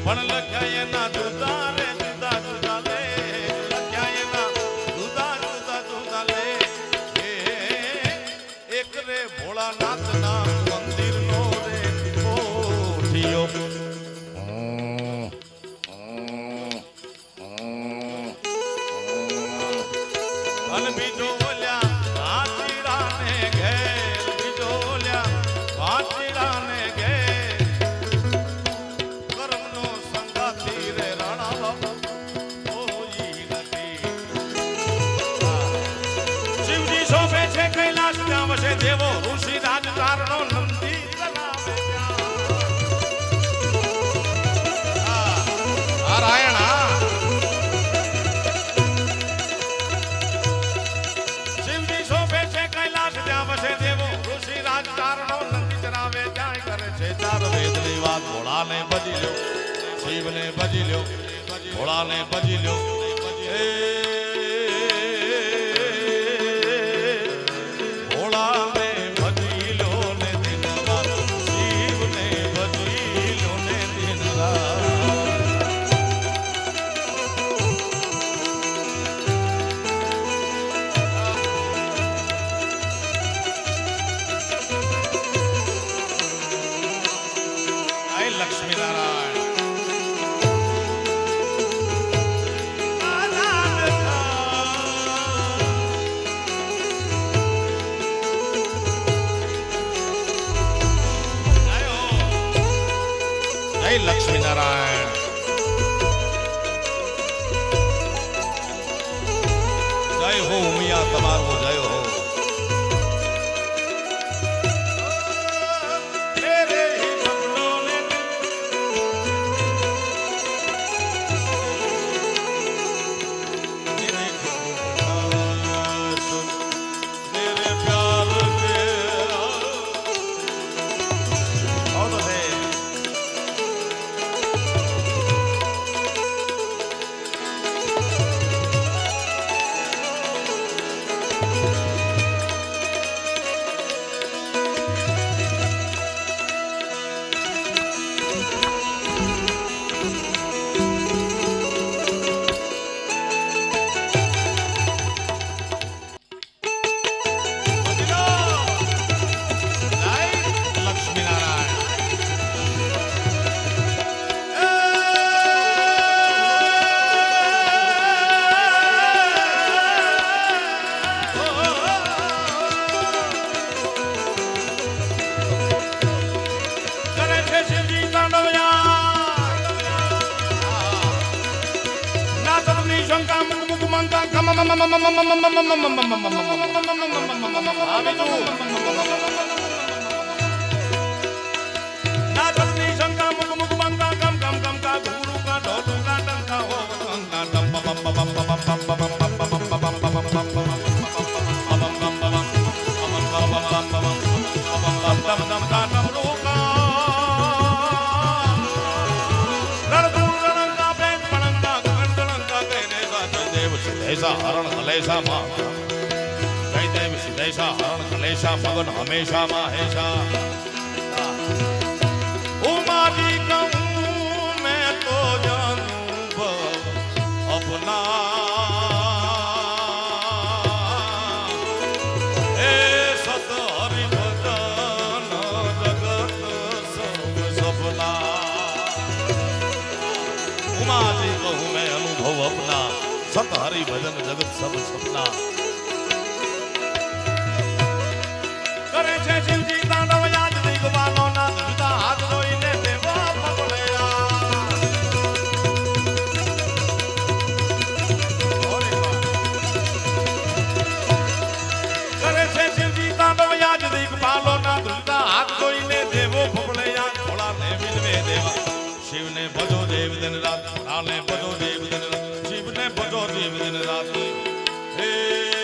પણ લખ્યા એના જુદા રે જુદા જુદા લે લખ્યા એના જુદા જુદા જુદા લે એક રે ભોળાનાથના મંદિરનો રે કોઠિયો અને બીજો ઓલ્યા હાથીડાને ઘેર બીજો ઓલ્યા હાથીડાને ઘેર કર્મનો સંગાથી રે રાણા બાબા કોઈ નથી શિવજી શોભે છે કૈલાસ ત્યાં વસે દેવો ઋષિ રાજ તારણો નંદી કરાવે નારાયણ ભોળાને ભજી લ્યો શિવને ભજી લ્યો ભોળાને ભજી લ્યો ભોળાને ભજી લ્યો ને દિન રાત શિવને ભજી લ્યો ને દિન રાત લક્ષ્મી નારાયણ જય હો ઉમિયા તમારો જય હો હરણ હલેશા માં જય દેવ સિદ્ધેશા હરણ હલેશા મગન હમેશા માહેશા ઉમાજી કહું મેં તો અનુભવ અપના એ સત હરિ ભજન જગત સબ સપના ઉમાજી કહું મેં અનુભવ અપના સત હરિ ભજન જગત સબ સપના કરે છે શિવજી તાંડવ યાદ દિગવાલો ના જુદા હાથ જોઈને દેવા પકડ્યા કરે છે શિવજી તાંડવ યાદ દિગવાલો ના જુદા હાથ જોઈને દેવો પકડ્યા ભોળાને મિલવે દેવા શિવને ભજો દેવ દિન રાત ભોળાને ભજો દેવ દિન રાત ભજો દેવ દિન રાત હે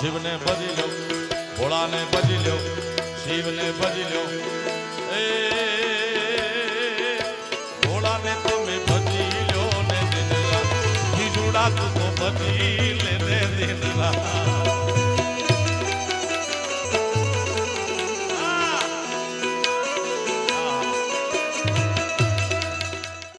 શિવને ભજી લો, ભોળાને ભજી લો, શિવને ભજી લો. એ ભોળાને તમે ભજી લો ને દિનરા, ખીજુડા તું તો ભજી લે દિનરા.